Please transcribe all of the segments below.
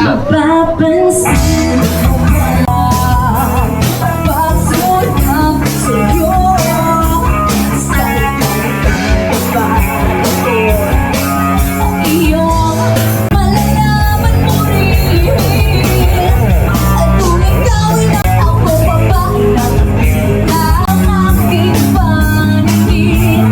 Napapansin mo ba pagsunod sa'yo? Sa'yo ba ako? Iyong malalaman mo rin at kung ikaw'y ako pa ba ang aking paningin?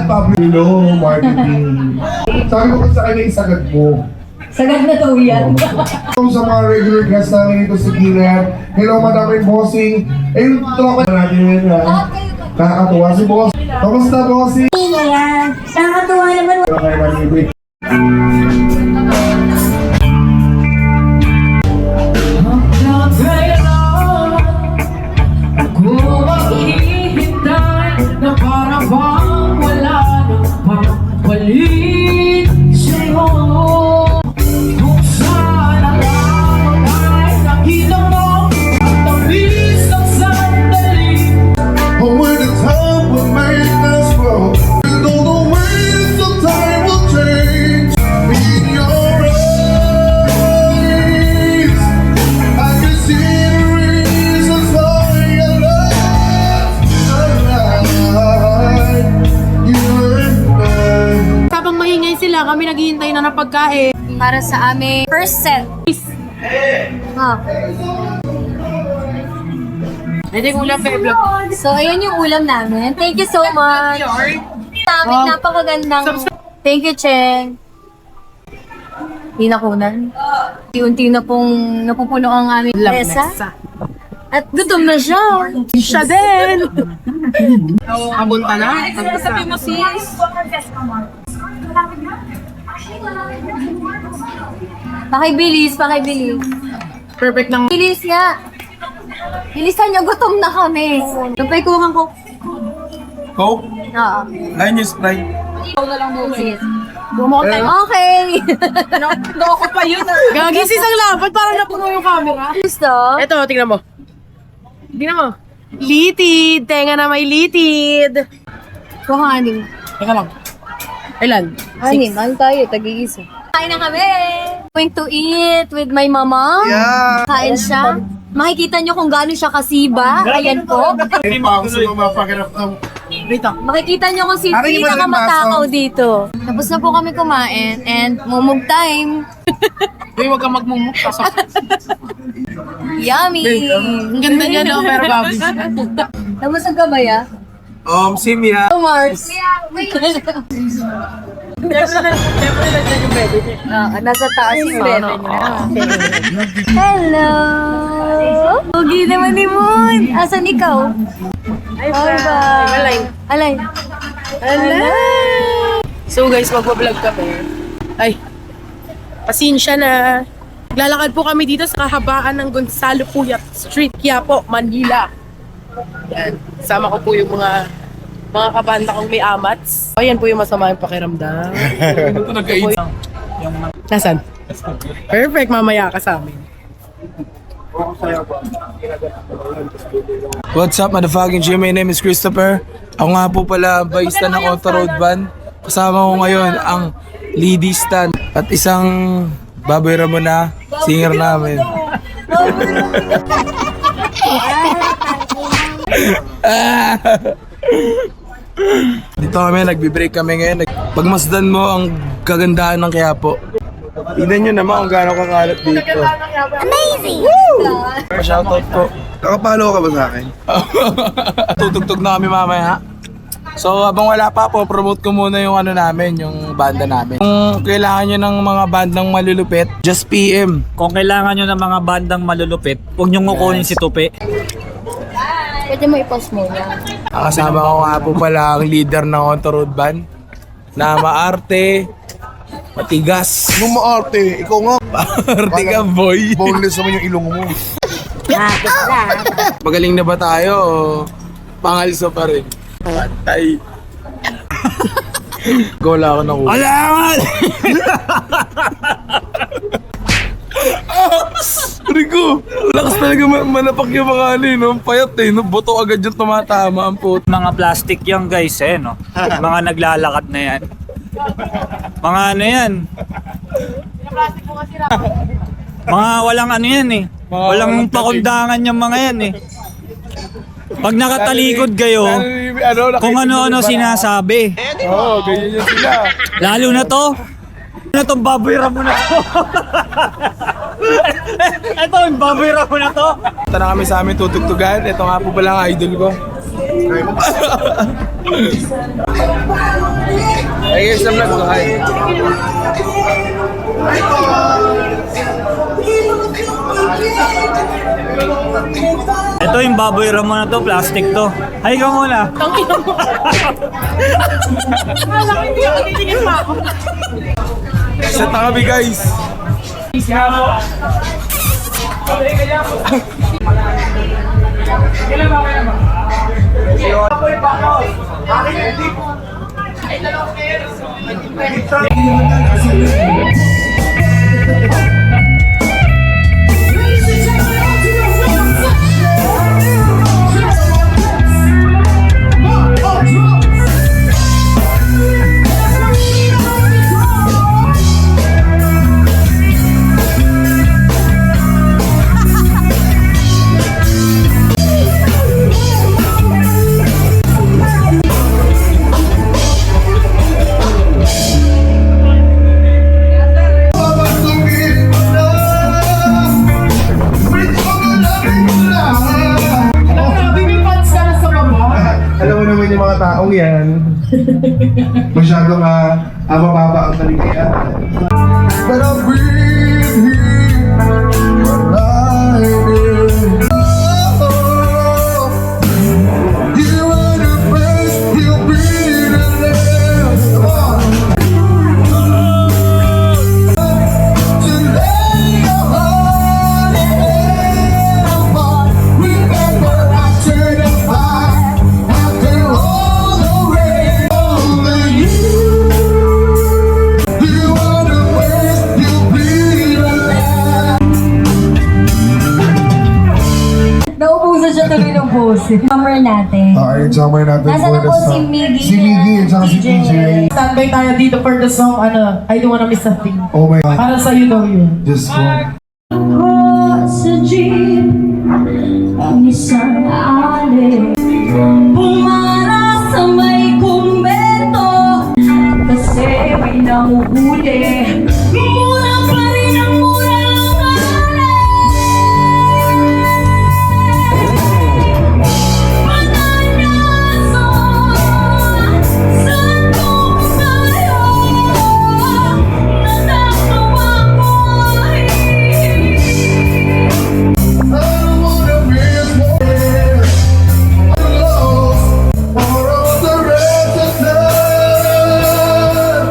Public marketing. Sabi ko sa kanya isagad mo. Sagad na daw yan. Sa mga regular guests namin ito sa Gilead. Hello, Madam and Bossing. Ayun, tropa natin yun. Nakakatuwa si Boss. Kamusta, Bossing? Yan. Nakakatuwa naman. Pero kayo manibig. Palit sa'yo. Kung saan ang lamang ay nakita mo ang bilis ng sandali. But when the time will make us grow, you know the ways of time will change. In your eyes, I can see the reasons why your love alive. You and I. Habang maingay sila, kami naghihintay na ng pagkain. Para sa aming first set. Hindi ko ulam, babe. So, ayan yung ulam namin. Thank you so much. Napakagandang. Thank you, Cheng. Hinakunan. Unti-unti na pong napupuno ang aming mesa. At gutom na siya. Siya din! Abunta na? Sabi mo, sis. Pakibilis, pakibilis. Perfect ng... Bilis nga. Bilisan niyo, gutom na kami. Lupay kuhan ko. Coke? Oo. Ayun yung Sprite. Sige. Bumukot tayo. Okay. Ako pa yun. Gagi, sis ang lapad. Parang napuno yung camera. Gusto? Eto, tingnan mo. Tingnan mo. Litid. Tenga na may litid. Kuhanin. Teka lang. Ilan? Anim, ano tayo? Tag-iisa. Kain na kami! Going to eat with my mama. Yeah! Kain siya. Makikita nyo kung gaano siya kasiba. Ayan po. Hindi pa ako sa mga pagharap ng... Rito. Makikita nyo kung sino Akin, pinakamatakaw dito. Tapos na po kami kumain and mumug time. Uy, huwag kang magmumuk. Yummy! Ang ganda niya, no? Pero babi. Tapos ang kabaya? Simia. Mars. Nasa taas yung bebe niya. Hello! Pogi naman ni Moon! Asan ikaw? Ay, bye! Alay! So guys, magpa-vlog kami. Ay, pasensya na. Naglalakad po kami dito sa kahabaan ng Gonzalo Puyat Street, Quiapo, Manila. Yan. Sama ko po yung mga kabanda kong may amats. Ayan po yung masama yung pakiramdam. Ito nag-AIDS. Nasaan? Perfect, mamaya ka sa amin. What's up, motherfucking G? My name is Christopher. Ako nga po pala, baista ng Auto Road Band. Kasama ko ngayon ang leadistan at isang Baboy Ramona, singer namin. Dito kami, nagbe-break kami ngayon. Pagmasdan mo ang kagandahan ng Quiapo. Tignan nyo naman kung gaano kakalat dito. Amazing! Pa-shoutout po. Nakapalo ka ba sa akin? Tutugtog na kami mamaya. So habang wala pa po, promote ko muna yung ano namin, yung banda namin. Kung kailangan nyo ng mga bandang malulupit, just PM. Kung kailangan nyo ng mga bandang malulupit, huwag nyo kukunin si Tupi. Pwede mo i-post mo yan. Kasama ko nga po pala ang leader ng On The Road Band na maarte, matigas. Nung maarte, ikaw nga. Maarte ka, boy. Boneless naman yung ilong mo. Magaling na ba tayo o pangalso pa rin? Patay. Gola ako nakuha. Alangan! Rico, lakas talaga manapak yung mga ano no? Payat eh, no? Boto agad yung tumatama ang puto. Mga plastic yan guys no? Mga naglalakad na yan. Mga ano yan? Mga walang ano yan eh. Walang pakundangan yung mga yan eh. Pag nakatalikod kayo, kung ano-ano sinasabi. Oo, ganyan yan sila. Lalo na to. Itong baboy ramo na to. Ito, yung baboy ramo na to. Ito na kami sa amin tutugtugan. Ito nga po pala ang idol ko. Hey guys, sa vlog ko, hi. Ito yung baboy ramo na to, plastic to. Hay ka muna. Set na kami guys. Alam mo naman yung mga taong yan. Masyadong mababa ang taligayaan. But I'll breathe here, alive in. Oh, you are the best, you'll be the last. Come on. To lay your heart in heaven. Remember after the fight, after all the rain, only you. You are the best, you'll be the last. Naubusan siya tuloy ng boses. Summer natin. Alright, summer natin Nasaan for na the po song. si Miggy Si Miggy at saka si and PJ. Standby tayo dito for the song, I don't wanna miss a thing. Oh my God. Para sa'yo daw yun. Just go. Sa jeep, ang isang alin pumara sa may kumbento kasi may nahuhuli. Mura pa rin ang mura ng alin. Mananaso sa kong sa'yo, natatawa ko ay I don't wanna miss more. I'm lost for all the rest of time.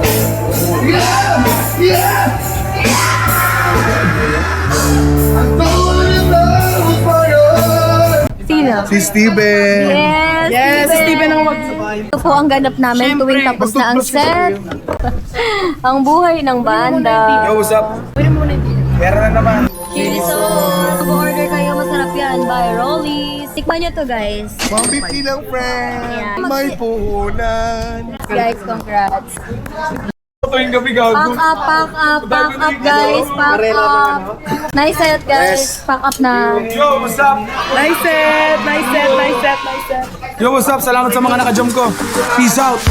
Yeah, yeah, yeah. I'm falling in love with my heart. Sino? Si Steven. Yes, Steven ang magsabay. Ito po ang ganap namin tuwing tapos na ang set. Ang buhay ng banda. Yo, what's up? Meron na naman. Chili sauce. Mag-order kayo, masarap yan. By Rollies. Tikman nyo to, guys. Mabiti lang, friend. Yeah. May puhunan. Guys, congrats. Tuwing gabi gago. Pack up, guys. Pack up. Nice set, guys. Pack up na. Yo, what's up? Nice set, nice set, nice set, nice set. Yo, what's up? Salamat sa mga naka-jump ko. Peace out.